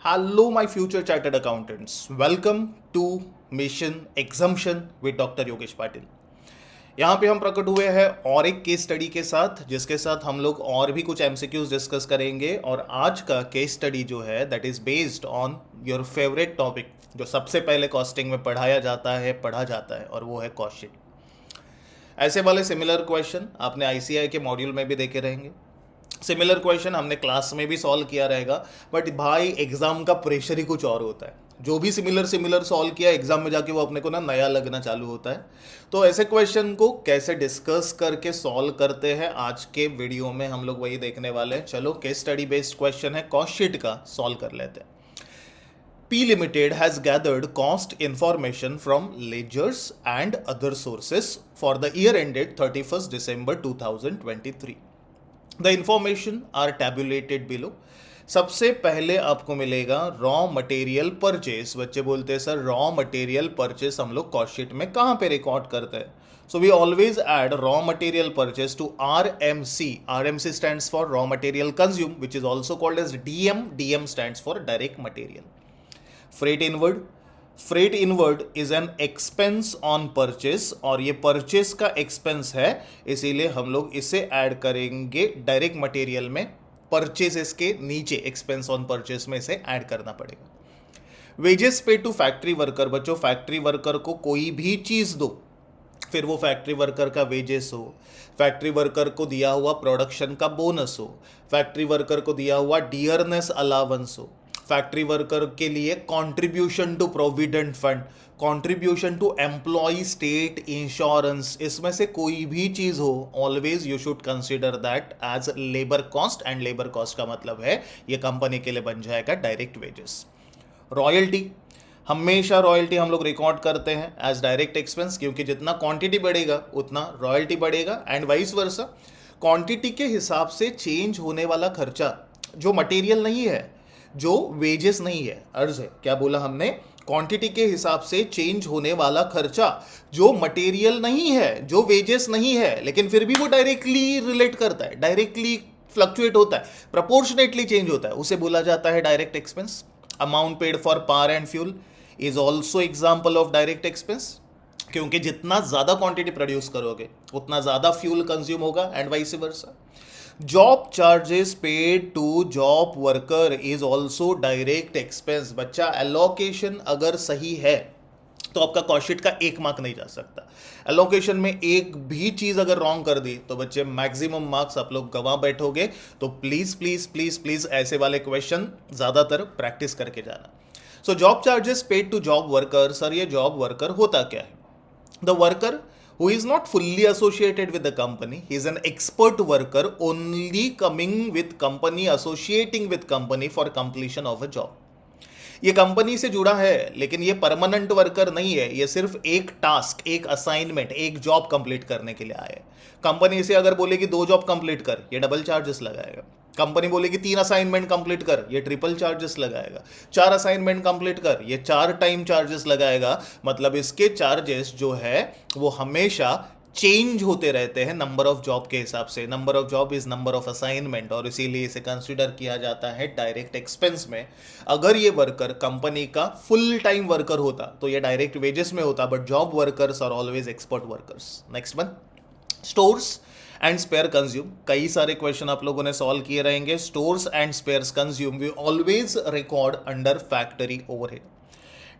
Hello, my future chartered accountants. Welcome to Mission Exemption with Dr. Yogesh Patil. यहाँ पे हम प्रकट हुए हैं और एक केस स्टडी के साथ, जिसके साथ हम लोग और भी कुछ एमसीक्यूज डिस्कस करेंगे। और आज का केस स्टडी जो है that is based on your favourite topic, जो सबसे पहले कॉस्टिंग में पढ़ा जाता है, और वो है कॉस्ट शीट। ऐसे वाले सिमिलर क्वेश्चन आपने आईसीआई के मॉड्यूल में भी देखे रहेंगे, सिमिलर क्वेश्चन हमने क्लास में भी सॉल्व किया रहेगा। बट भाई एग्जाम का प्रेशर ही कुछ और होता है। जो भी सिमिलर सॉल्व किया एग्जाम में जाके वो अपने को ना नया लगना चालू होता है। तो ऐसे क्वेश्चन को कैसे डिस्कस करके सॉल्व करते हैं, आज के वीडियो में हम लोग वही देखने वाले हैं। चलो, केस स्टडी बेस्ड क्वेश्चन है, कॉस्ट शीट का सॉल्व कर लेते हैं। P Limited has gathered cost information from ledgers and other sources for the year ended 31st December 2023. The information are tabulated below. सबसे पहले आपको मिलेगा रॉ मटेरियल परचेस। बच्चे बोलते हैं सर रॉ मटेरियल परचेस हम लोग कॉस्ट शीट में कहाँ पे रिकॉर्ड करते हैं? So we always add raw material purchase to RMC. RMC stands for raw material consumed, which is also called as DM. DM stands for direct material. Freight inward is an expense on purchase, और ये purchase का expense है, इसीलिए हम लोग इसे add करेंगे direct material में। परचेसेस के नीचे एक्सपेंस ऑन परचेस में इसे ऐड करना पड़ेगा। वेजेस पे टू फैक्ट्री वर्कर। बच्चों, फैक्ट्री वर्कर को कोई भी चीज दो, फिर वो फैक्ट्री वर्कर का वेजेस हो, फैक्ट्री वर्कर को दिया हुआ प्रोडक्शन का बोनस हो, फैक्ट्री वर्कर को दिया हुआ डियरनेस अलावेंस हो, फैक्ट्री वर्कर के लिए contribution to provident fund, contribution to employ state insurance, इसमें से कोई भी चीज हो, always you should consider that as labour cost. And labour cost का मतलब है ये कंपनी के लिए बन जाएगा डायरेक्ट वेजेस। रॉयल्टी, हमेशा रॉयल्टी हम लोग रिकॉर्ड करते हैं एज डायरेक्ट एक्सपेंस, क्योंकि जितना क्वांटिटी बढ़ेगा उतना रॉयल्टी बढ़ेगा। एंड वाइस वर्सा, क्वांटिटी के हिसाब से चेंज होने वाला खर्चा जो मटेरियल नहीं है, जो वेजेस नहीं है, अर्ज है, क्या बोला हमने? क्वांटिटी के हिसाब से चेंज होने वाला खर्चा जो मटेरियल नहीं है, जो वेजेस नहीं है, लेकिन फिर भी वो डायरेक्टली रिलेट करता है, डायरेक्टली फ्लक्चुएट होता है, प्रपोर्शनेटली चेंज होता है, उसे बोला जाता है direct expense. Amount paid for power and fuel is also example of direct expense, क्योंकि जितना ज्यादा क्वांटिटी प्रोड्यूस करोगे उतना ज्यादा फ्यूल कंज्यूम होगा। And vice versa, job charges paid to job worker is also direct expense. बच्चा, allocation अगर सही है तो आपका कॉस्ट शीट का 1 मार्क नहीं जा सकता। एलोकेशन में एक भी चीज अगर रॉन्ग कर दी तो बच्चे मैक्सिमम मार्क्स आप लोग गंवा बैठोगे। तो प्लीज प्लीज प्लीज प्लीज ऐसे वाले क्वेश्चन ज्यादातर प्रैक्टिस करके जाना। So job charges paid to job worker, sir ये जॉब वर्कर होता क्या है? The worker who is not fully associated with the company, he is an expert worker only coming with company, associating with company for completion of a job. ये company से जुड़ा है, लेकिन ये परमानेंट वर्कर नहीं है, ये सिर्फ एक टास्क, एक असाइनमेंट, एक जॉब कंप्लीट करने के लिए आया है। कंपनी से अगर बोलेगी 2 जॉब कंप्लीट कर, ये डबल चार्जेस लगाएगा। कंपनी बोलेगी 3 असाइनमेंट कंप्लीट कर, ये ट्रिपल चार्जेस लगाएगा। 4 असाइनमेंट कंप्लीट कर, ये 4 टाइम चार्जेस लगाएगा। मतलब इसके चार्जेस जो है वो हमेशा चेंज होते रहते हैं नंबर ऑफ जॉब के हिसाब से। Number of job is number of assignment, और इसीलिए इसे कंसिडर किया जाता है डायरेक्ट एक्सपेंस में। अगर ये वर्कर कंपनी का फुल टाइम वर्कर होता तो ये डायरेक्ट वेजेस में होता, but job workers are always expert workers. Next one, stores and spare consume. कई सारे क्वेश्चन आप लोगों ने सॉल्व किए रहेंगे। Stores and spares consume we always record under factory overhead.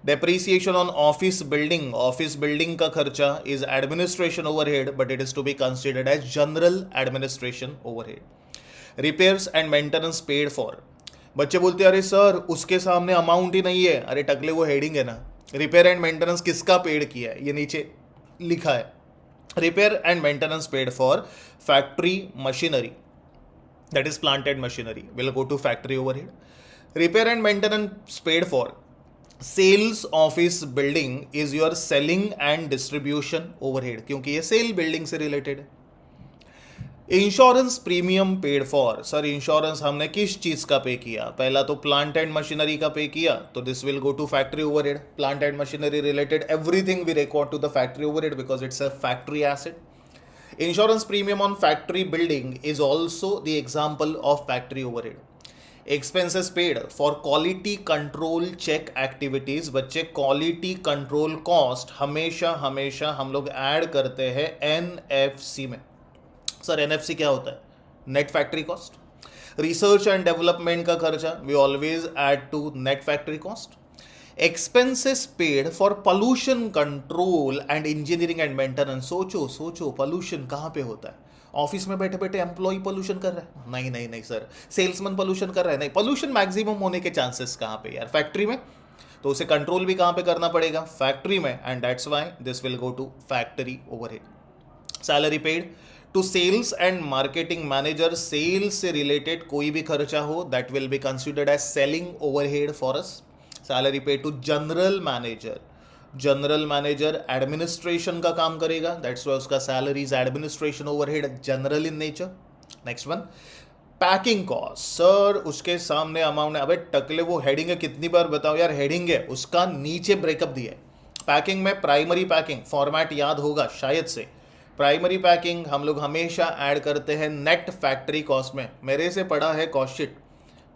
Depreciation on office building, office building का खर्चा is administration overhead, but it is to be considered as general administration overhead. Repairs and maintenance paid for. बच्चे बोलते हैं अरे sir उसके सामने amount ही नहीं है। अरे टकले, वो हेडिंग है ना। रिपेयर एंड मेंटेनेंस किसका पेड किया है, ये नीचे लिखा है। Repair and maintenance paid for factory machinery, that is planted machinery, will go to factory overhead. Repair and maintenance paid for sales office building is your selling and distribution overhead, क्योंकि ये cell building से related है। Insurance premium paid for, sir insurance हमने किस चीज का pay किया? पहला तो प्लांट एंड मशीनरी का पे किया, तो this will go to factory overhead. Plant and machinery related everything we record to the factory overhead because it's a factory asset. Insurance premium on factory building is also the example of factory overhead. Expenses paid for quality control check activities. बच्चे quality control cost हमेशा हमेशा हम लोग add करते हैं NFC में। Sir NFC क्या होता है? Net factory cost. Research and development का खर्चा we always add to net factory cost. Expenses paid for pollution control and engineering and maintenance. सोचो सोचो, पोल्यूशन कहाँ पे होता है? ऑफिस में बैठे बैठे एम्प्लॉय पोल्यूशन कर रहा है? नहीं नहीं नहीं सर। सेल्समैन पोल्यूशन कर रहा है? नहीं। पोल्यूशन मैक्सिमम होने के चांसेस कहाँ पे यार? फैक्ट्री में। तो उसे कंट्रोल भी कहाँ पे करना पड़ेगा? फैक्ट्री में। And that's why this will go to factory overhead. Salary paid to sales and marketing manager. Sales से रिलेटेड कोई भी खर्चा हो that will be considered as selling overhead for us. Salary pay to general manager. General manager administration का काम करेगा, that's why उसका salary is administration overhead, general in nature. Next one, packing cost. Sir उसके सामने amount है। अबे टकले वो heading है, कितनी बार बताओ यार हेडिंग है, उसका नीचे ब्रेकअप दिया है। पैकिंग में प्राइमरी पैकिंग, फॉर्मेट याद होगा शायद से। प्राइमरी पैकिंग हम लोग हमेशा ऐड करते हैं नेट फैक्ट्री कॉस्ट में। मेरे से पढ़ा है कॉस्ट शीट,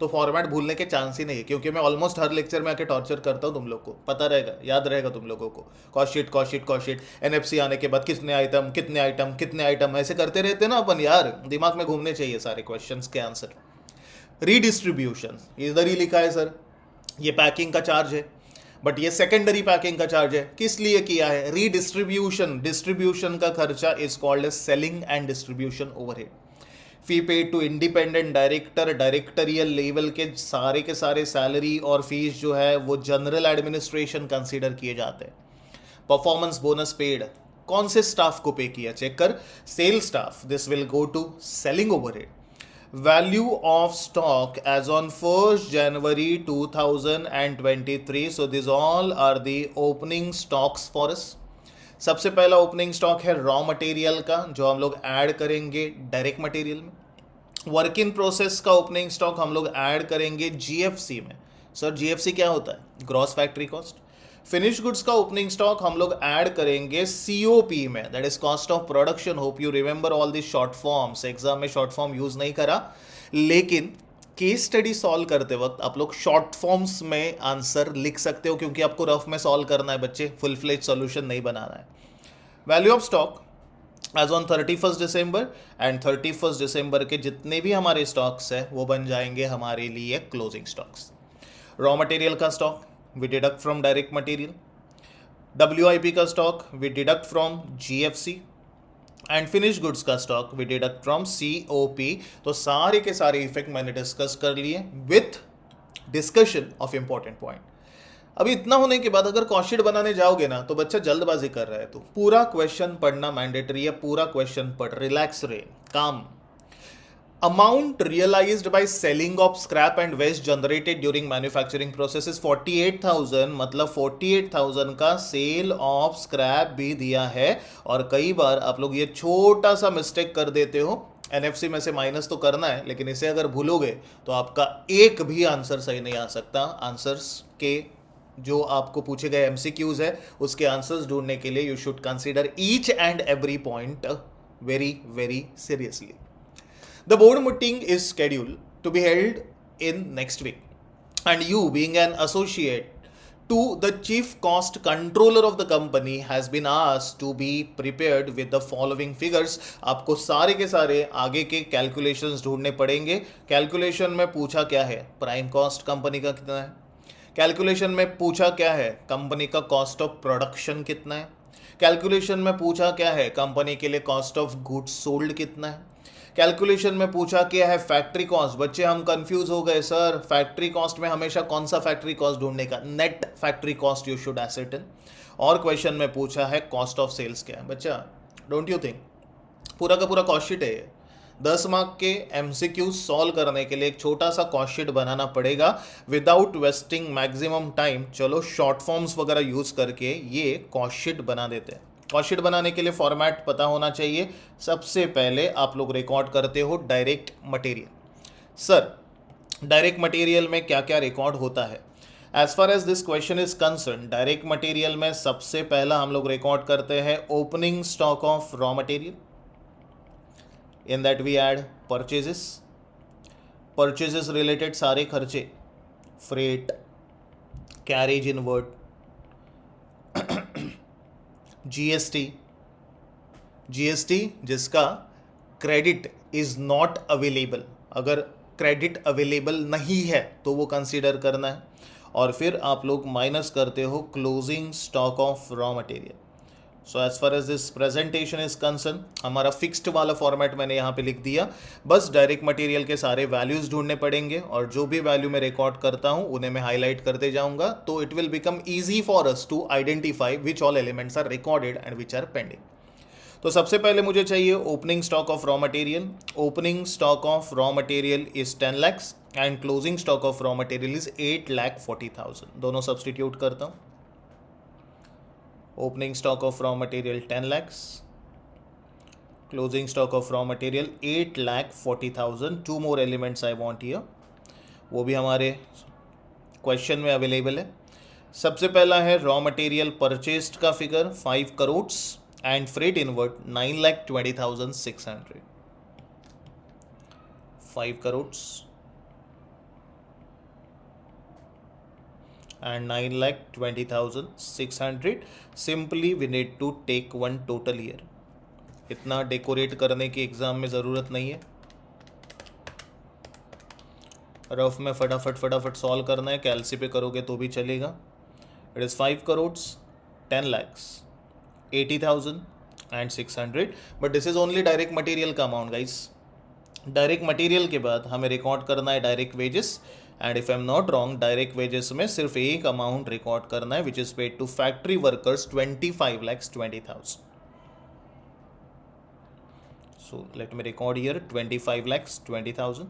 तो फॉर्मेट भूलने के चांस ही नहीं है, क्योंकि मैं ऑलमोस्ट हर लेक्चर में आके टॉर्चर करता हूँ तुम लोग को, पता रहेगा, याद रहेगा तुम लोगों को। Cost sheet cost sheet cost sheet, NFC आने के बाद कितने आइटम कितने आइटम कितने आइटम, ऐसे करते रहते ना अपन यार, दिमाग में घूमने चाहिए सारे क्वेश्चंस के आंसर। रीडिस्ट्रीब्यूशन इधर ही लिखा है सर, ये पैकिंग का चार्ज है, बट ये सेकेंडरी पैकिंग का चार्ज है। किस लिए किया है? रीडिस्ट्रीब्यूशन। डिस्ट्रीब्यूशन का खर्चा is called as selling and distribution overhead. Fee paid to independent director, directorial level के सारे सैलरी और फीस जो है वो जनरल एडमिनिस्ट्रेशन कंसीडर किए जाते हैं। परफॉर्मेंस बोनस पेड कौन से स्टाफ को पे किया? चेक कर, sale staff, this will go to selling overhead. Value of stock as on 1st January 2023, so this all are the opening stocks for us. सबसे पहला ओपनिंग स्टॉक है raw material का, जो हम लोग ऐड करेंगे डायरेक्ट मटेरियल में। Work in process का ओपनिंग स्टॉक हम लोग ऐड करेंगे जीएफसी में। सर जीएफसी क्या होता है? Gross factory cost. Finish goods का ओपनिंग स्टॉक हम लोग ऐड करेंगे सीओपी में, that is cost of production. Hope you remember all the short forms. Exam में शॉर्ट फॉर्म यूज नहीं करा, लेकिन केस स्टडी सॉल्व करते वक्त आप लोग शॉर्ट फॉर्म्स में आंसर लिख सकते हो, क्योंकि आपको रफ में सॉल्व करना है बच्चे, फुल फ्लेज सॉल्यूशन नहीं बनाना है। Value of stock as on 31st December, and 31st December के जितने भी हमारे स्टॉक्स है वो बन जाएंगे हमारे लिए क्लोजिंग स्टॉक्स। रॉ मटेरियल का stock we deduct from direct material. WIP का stock we deduct from GFC, and finish goods का stock we deduct from COP। तो सारे के सारे इफेक्ट मैंने डिस्कस कर लिए with discussion of important point. अभी इतना होने के बाद अगर कॉस्ट शीट बनाने जाओगे ना, तो बच्चा जल्दबाजी कर रहा है, तो पूरा क्वेश्चन पढ़ना मैंडेटरी है। पूरा क्वेश्चन पढ़, रिलैक्स रहे, काम। Amount realised by selling of scrap and waste generated during manufacturing process is 48,000, मतलब 48,000 का सेल ऑफ स्क्रैप भी दिया है। और कई बार आप लोग ये छोटा सा मिस्टेक कर देते हो, एनएफसी में से माइनस तो करना है, लेकिन इसे अगर भूलोगे तो आपका एक भी आंसर सही नहीं आ सकता। आंसर्स के जो आपको पूछे गए MCQs है, उसके आंसर्स ढूंढने के लिए you should consider each and every point very very seriously. The board meeting is scheduled to be held in next week, and you, being an associate to the chief cost controller of the company, has been asked to be prepared with the following figures. आपको सारे के सारे आगे के calculations ढूंढने पड़ेंगे। Calculation में पूछा क्या है? प्राइम कॉस्ट कंपनी का कितना है। कैलकुलेशन में पूछा क्या है? कंपनी का कॉस्ट ऑफ प्रोडक्शन कितना है। कैलकुलेशन में पूछा क्या है? कंपनी के लिए कॉस्ट ऑफ गुड्स सोल्ड कितना है। कैलकुलेशन में पूछा क्या है? Factory cost. बच्चे हम कंफ्यूज हो गए सर, फैक्ट्री कॉस्ट में हमेशा कौन सा फैक्ट्री कॉस्ट ढूंढने का? Net factory cost you should ascertain. और क्वेश्चन में पूछा है कॉस्ट ऑफ सेल्स क्या है। बच्चा डोंट यू थिंक पूरा का पूरा कॉस्ट शीट है। 10 मार्क के MCQ सॉल्व करने के लिए एक छोटा सा कॉस्ट शीट बनाना पड़ेगा विदाउट वेस्टिंग मैक्सिमम टाइम। चलो शॉर्ट फॉर्म्स वगैरह यूज करके ये कॉस्ट शीट बना देते हैं। कॉस्ट शीट बनाने के लिए फॉर्मेट पता होना चाहिए। सबसे पहले आप लोग रिकॉर्ड करते हो direct material. Sir direct material में क्या क्या रिकॉर्ड होता है? As far as this question is concern, direct material में सबसे पहला हम लोग रिकॉर्ड करते हैं opening stock of raw material. In that we add purchases. Purchases related सारे खर्चे, freight, carriage inward, GST, GST जिसका क्रेडिट इज नॉट अवेलेबल, अगर क्रेडिट अवेलेबल नहीं है तो वो कंसीडर करना है। और फिर आप लोग माइनस करते हो closing stock of raw material. So as far as this presentation is concern, हमारा फिक्स्ड वाला फॉर्मेट मैंने यहाँ पे लिख दिया। बस डायरेक्ट मटेरियल के सारे वैल्यूज ढूंढने पड़ेंगे और जो भी वैल्यू मैं रिकॉर्ड करता हूँ उन्हें मैं हाईलाइट करते जाऊंगा, तो it will become easy for us to identify which all elements are recorded and which are pending. तो सबसे पहले मुझे चाहिए opening stock of raw material. Opening stock of raw material is 10 lakhs and closing stock of raw material is 8,40,000। दोनों substitute करता हूं। Opening stock of raw material 10 lakhs, closing stock of raw material 8,40,000। Two more elements I want here, वो भी हमारे question में available है। सबसे पहला है रॉ मटेरियल परचेस्ड का figure 5 crores and freight inward 9,20,600. 5 crores and 9,20,600. Simply we need to take one total year. इतना डेकोरेट करने की एग्जाम में ज़रूरत नहीं है, रफ में फटाफट सॉल्व करना है। कैलसी पे करोगे तो भी चलेगा। It is 5 crores, 10 lakhs, 80,000 and 600, but this is only direct material का अमाउंट गाइस। डायरेक्ट मटेरियल के बाद हमें रिकॉर्ड करना है direct wages, and if I am not wrong direct wages में सिर्फ एक अमाउंट रिकॉर्ड करना है which is paid to factory workers 25,20,000। So let me record here 25,20,000।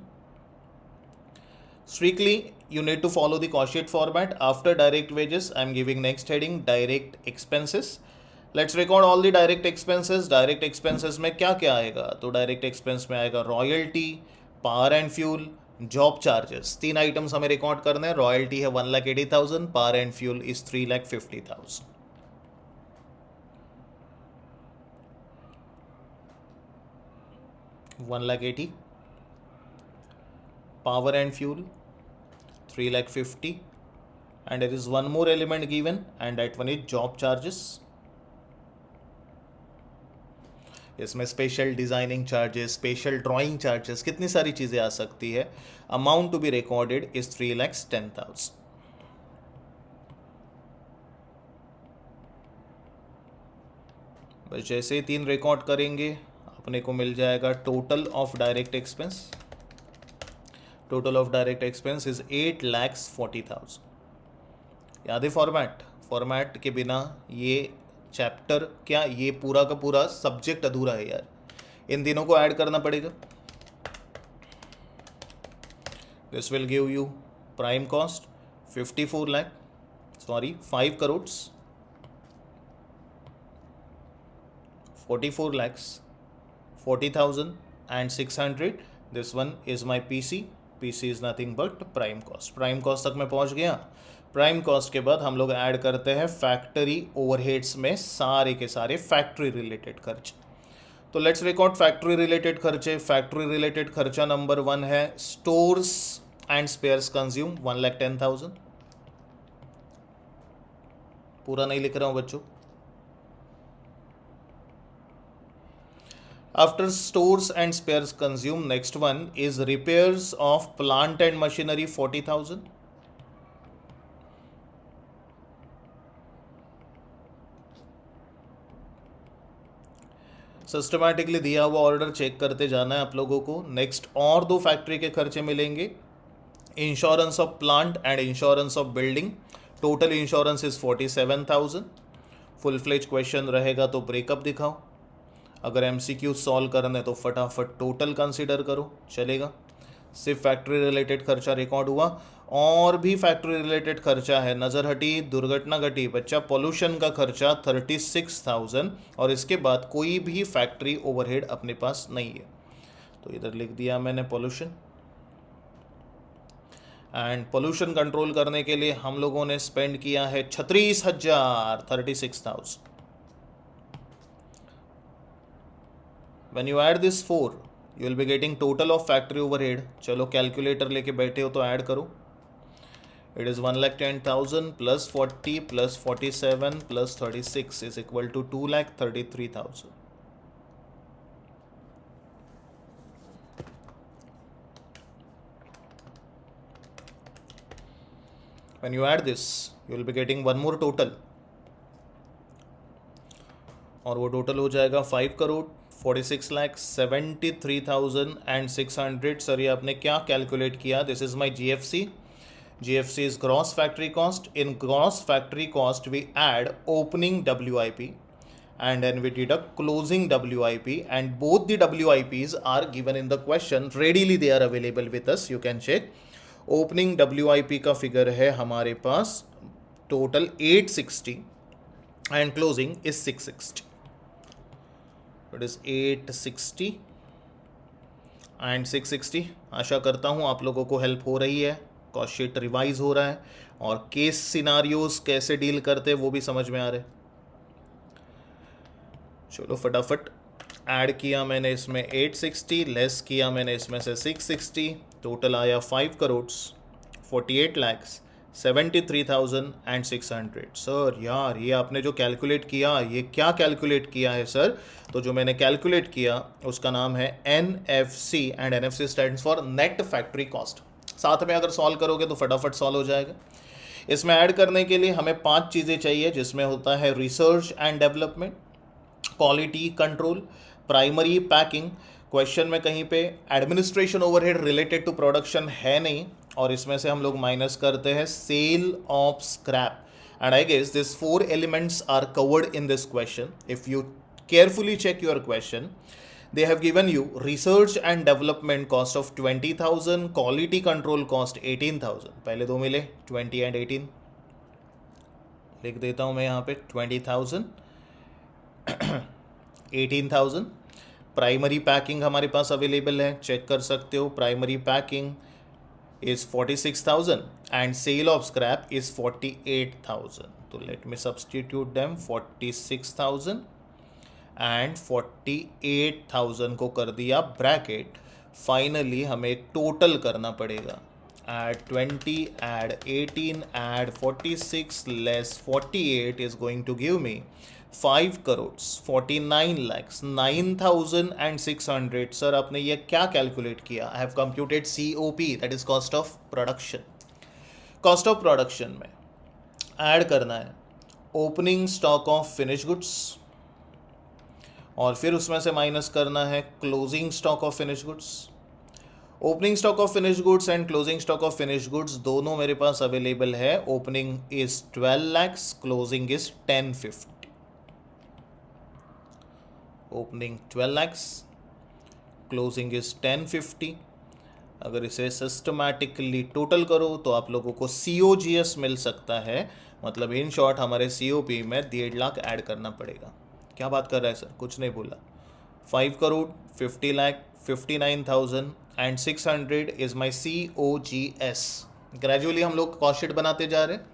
Strictly, you need to follow the cost sheet format. After direct wages, I am giving next heading direct expenses. Let's record all the direct expenses. Direct expenses में क्या क्या आएगा? तो direct expense में आएगा royalty, power and fuel, job charges. तीन items हमें record करने हैं। रॉयल्टी है 1,80,000, power and fuel is 3,50,000। $1,80,000, power and fuel 3,50,000, and there is one more element given, and that one is job charges. इसमें special designing charges, special drawing charges, कितनी सारी चीज़ें आ सकती है। Amount to be recorded is 3,10,000। बस जैसे ही तीन रिकॉर्ड करेंगे अपने को मिल जाएगा total of direct expense. Total of direct expense is 8,40,000। याद है फॉर्मेट के बिना ये चैप्टर क्या, ये पूरा का पूरा सब्जेक्ट अधूरा है यार। इन तीनों को ऐड करना पड़ेगा। This will give you prime cost 5 crores, 44 lakhs, 40,000 and 600. This one is my PC is nothing but prime cost. Prime cost तक मैं पहुंच गया। प्राइम कॉस्ट के बाद हम लोग ऐड करते हैं फैक्ट्री ओवरहेड्स में सारे के सारे फैक्ट्री रिलेटेड खर्च। तो लेट्स रिकॉर्ड फैक्ट्री रिलेटेड खर्चे। फैक्ट्री रिलेटेड खर्चा नंबर 1 है स्टोर्स एंड स्पेयर्स कंज्यूम 1,10,000। पूरा नहीं लिख रहा हूं बच्चों। After stores and spares consumed, next one is repairs of plant and machinery 40,000. Systematically दिया हुआ ऑर्डर चेक करते जाना है आप लोगों को। नेक्स्ट और दो फैक्ट्री के खर्चे मिलेंगे, insurance of plant and insurance of building. Total insurance is 47,000। Full fledge question रहेगा तो ब्रेकअप दिखाओ। अगर MCQ सॉल्व करना है तो फटाफट टोटल कंसीडर करो, चलेगा। सिर्फ फैक्ट्री रिलेटेड खर्चा रिकॉर्ड हुआ। और भी फैक्ट्री रिलेटेड खर्चा है, नज़र हटी, दुर्घटना घटी, बच्चा पोल्यूशन का खर्चा 36,000, और इसके बाद कोई भी फैक्ट्री ओवरहेड अपने पास नहीं है। तो इधर लिख दिया मैंने पोल्यूशन। एंड पोल्यूशन कंट्रोल करने के लिए हम लोगों ने स्पेंड किया है 36,000, 36,000। When you add this 4, you will be getting total of factory overhead. चलो कैलकुलेटर लेके बैठे हो तो ऐड करो. It is 1,10,000 plus 40 plus 47 plus 36 is equal to 2,33,000. When you add this, you will be getting one more total. और वो total हो जाएगा 5 करोड़ 46,73,600. सर ये आपने क्या कैलकुलेट किया? This is my GFC. GFC is gross factory cost. In gross factory cost, we add opening WIP and then we deduct closing WIP, and both the WIPs are given in the question. Readily they are available with us. You can check. Opening WIP का figure है हमारे पास total 860 and closing is 660. It is 860 and 660. आशा करता हूँ आप लोगों को help हो रही है. कॉस्ट शीट रिवाइज हो रहा है और केस सिनारियोज कैसे डील करते हैं वो भी समझ में आ रहे. चलो फटाफट. ऐड किया मैंने इसमें 860, लेस किया मैंने इसमें से 660. टोटल आया 5 करोड़ 48,73,600. सर यार ये आपने जो कैलकुलेट किया, ये क्या कैलकुलेट किया है सर? तो जो मैंने कैलकुलेट किया उसका नाम है NFC, and NFC stands for net factory cost. साथ में अगर सॉल्व करोगे तो फटाफट सॉल्व हो जाएगा. इसमें ऐड करने के लिए हमें 5 चीज़ें चाहिए, जिसमें होता है research and development, quality control, primary packing. Question में कहीं पे administration overhead related to production है नहीं, और इसमें से हम लोग माइनस करते हैं sale of scrap. And I guess this 4 elements are covered in this question. If you carefully check your question, they have given you research and development cost of 20,000, quality control cost 18,000. पहले दो मिले 20 and 18. लिख देता हूँ मैं यहाँ पे 20,000 18,000. Primary packing हमारे पास अवेलेबल है, चेक कर सकते हो. Primary packing is 46,000 and sale of scrap is 48,000. तो let me substitute them. 46,000 and 48,000 को कर दिया ब्रैकेट. फाइनली हमें टोटल करना पड़ेगा. Add 20, add 18, add 46 less 48 is going to give me 5 crore 49,09,600. Sir आपने ये क्या कैलकुलेट किया? I have computed COP, that is cost of production. Cost of production में ऐड करना है opening stock of finish goods, और फिर उसमें से माइनस करना है closing stock of finish goods. Opening stock of finish goods and closing stock of finish goods दोनों मेरे पास अवेलेबल है. Opening is 12 lakhs, closing is 1050. Opening 12 lakhs, closing is 1050. अगर इसे सिस्टमैटिकली टोटल करो तो आप लोगों को COGS मिल सकता है. मतलब इन शॉर्ट हमारे COP में 1.5 लाख ऐड करना पड़ेगा. क्या बात कर रहा है सर? कुछ नहीं बोला. 5 crore 50,59,600 is my COGS. Gradually हम लोग कॉस्ट शीट बनाते जा रहे हैं.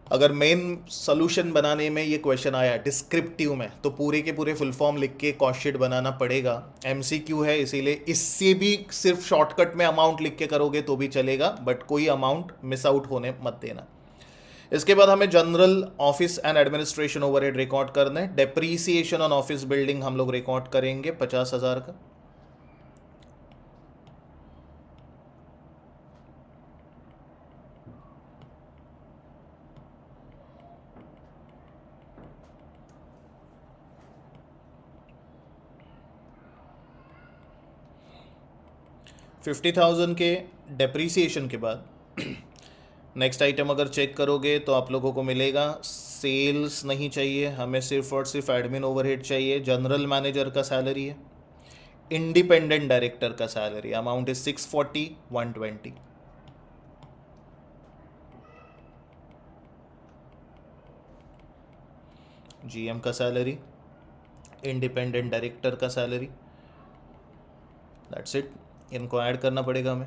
अगर मेन सोल्यूशन बनाने में ये क्वेश्चन आया डिस्क्रिप्टिव में, तो पूरे के पूरे फुल फॉर्म लिख के कॉस्ट शीट बनाना पड़ेगा. MCQ है, इसीलिए इससे भी सिर्फ शॉर्टकट में अमाउंट लिख के करोगे तो भी चलेगा, बट कोई अमाउंट मिस आउट होने मत देना. इसके बाद हमें general office and administration overhead record करना है. डेप्रीसिएशन ऑन ऑफिस बिल्डिंग हम लोग रिकॉर्ड करेंगे 50,000 का. $50,000 के डेप्रीसिएशन के बाद नेक्स्ट आइटम अगर चेक करोगे तो आप लोगों को मिलेगा सेल्स नहीं चाहिए हमें, सिर्फ और सिर्फ एडमिन ओवरहेड चाहिए. जनरल मैनेजर का सैलरी है, इंडिपेंडेंट डायरेक्टर का सैलरी अमाउंट इज 640, 120. GM का सैलरी, इंडिपेंडेंट डायरेक्टर का सैलरी, दैट्स इट. इनको ऐड करना पड़ेगा हमें.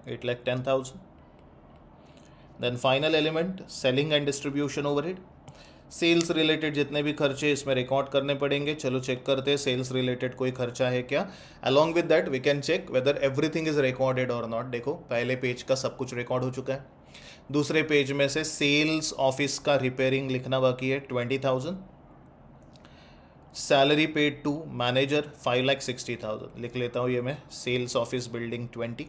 $8,10,000. Then final element selling and distribution overhead. Sales related जितने भी खर्चे इसमें रिकॉर्ड करने पड़ेंगे। चलो चेक करते हैं सेल्स रिलेटेड कोई खर्चा है क्या। Along with that we can check whether everything is recorded और नॉट। देखो पहले पेज का सब कुछ रिकॉर्ड हो चुका है। दूसरे पेज में से सेल्स ऑफिस का रिपेयरिंग लिखना बाकी है 20,000। सैलरी पेड टू मैनेजर 5,60,000 लिख लेता हूँ ये मैं। Sales office building 20।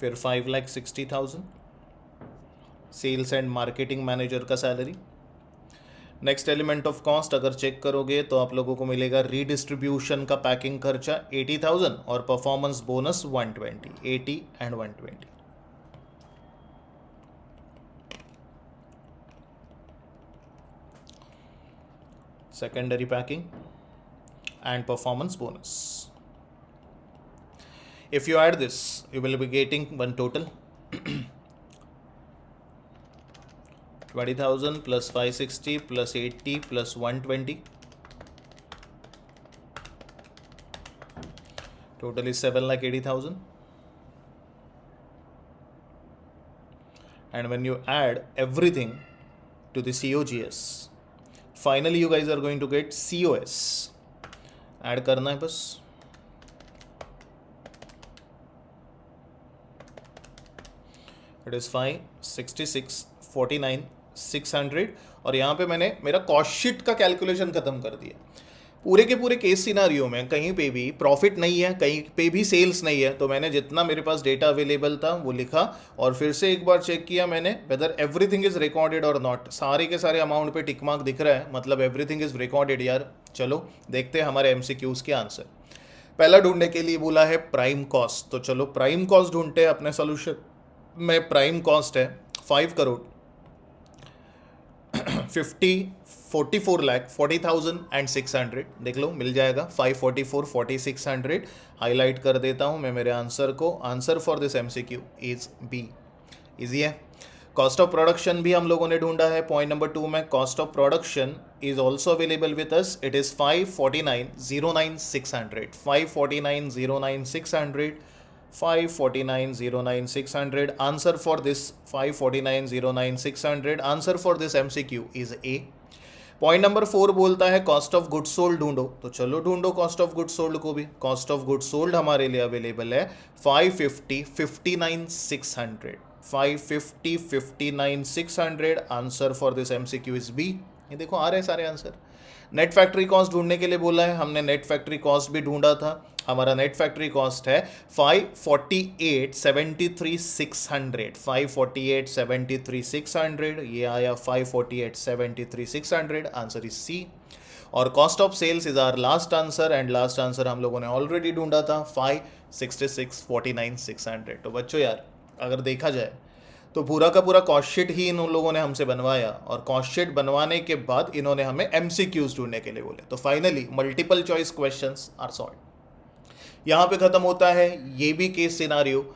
फिर 5,60,000 सेल्स एंड मार्केटिंग मैनेजर का salary. Next element of cost अगर चेक करोगे तो आप लोगों को मिलेगा रीडिस्ट्रीब्यूशन का पैकिंग खर्चा 80,000 और performance bonus 120। 80 and 120। secondary packing and performance bonus. If you add this, you will be getting one total 20,000 plus 560 plus 80 plus 120. Total is 7,80,000. And when you add everything to the COGS, finally you guys are going to get COS. Add करना है बस। It is 566,49,600 और यहाँ पे मैंने मेरा cost sheet का calculation ख़त्म कर दिया। पूरे के पूरे केस सिनारियो में कहीं पे भी प्रॉफिट नहीं है, कहीं पे भी सेल्स नहीं है, तो मैंने जितना मेरे पास डेटा अवेलेबल था वो लिखा और फिर से एक बार चेक किया मैंने वेदर एवरीथिंग इज़ रिकॉर्डेड और नॉट। सारे के सारे अमाउंट पे टिक मार्क दिख रहा है, मतलब एवरीथिंग इज़ रिकॉर्डेड यार। चलो देखते हैं हमारे MCQs के आंसर। पहला ढूंढने के लिए बोला है प्राइम कॉस्ट, तो चलो प्राइम कॉस्ट ढूंढते हैं अपने सोल्यूशन में। प्राइम कॉस्ट है 5,44,40,600। देख लो मिल जाएगा 544,4600। हाईलाइट कर देता हूं मैं मेरे आंसर को। Answer for this MCQ is B. Easy है। कॉस्ट ऑफ प्रोडक्शन भी हम लोगों ने ढूंढा है पॉइंट नंबर 2 में। Cost of production is also available with us. It is 549,09,600। 549,09,600। 549,09,600. Answer for this 549,09,600. Answer for this MCQ is A. Point number 4 बोलता है कॉस्ट ऑफ गुड सोल्ड ढूंढो, तो चलो ढूंढो कॉस्ट ऑफ गुड सोल्ड को भी। Cost of good sold हमारे लिए अवेलेबल है 550,59,600। 550,59,600। Answer for this MCQ is B. ये देखो आ रहे हैं सारे आंसर। नेट फैक्ट्री कॉस्ट ढूंढने के लिए बोला है, हमने नेट फैक्ट्री कॉस्ट भी ढूंढा था। हमारा नेट फैक्ट्री कॉस्ट है 548,73,600। 548,73,600। ये आया 548,73,600। Answer is C. और cost of sales is our last answer and last answer हम लोगों ने ऑलरेडी ढूंढा था 566,49,600। तो बच्चों यार अगर देखा जाए तो पूरा का पूरा कॉस्ट शीट ही इन लोगों ने हमसे बनवाया और कॉस्ट शीट बनवाने के बाद इन्होंने हमें MCQs ढूंढने के लिए बोले। तो finally multiple choice questions are solve. यहाँ पे खत्म होता है ये भी केस सिनारियो।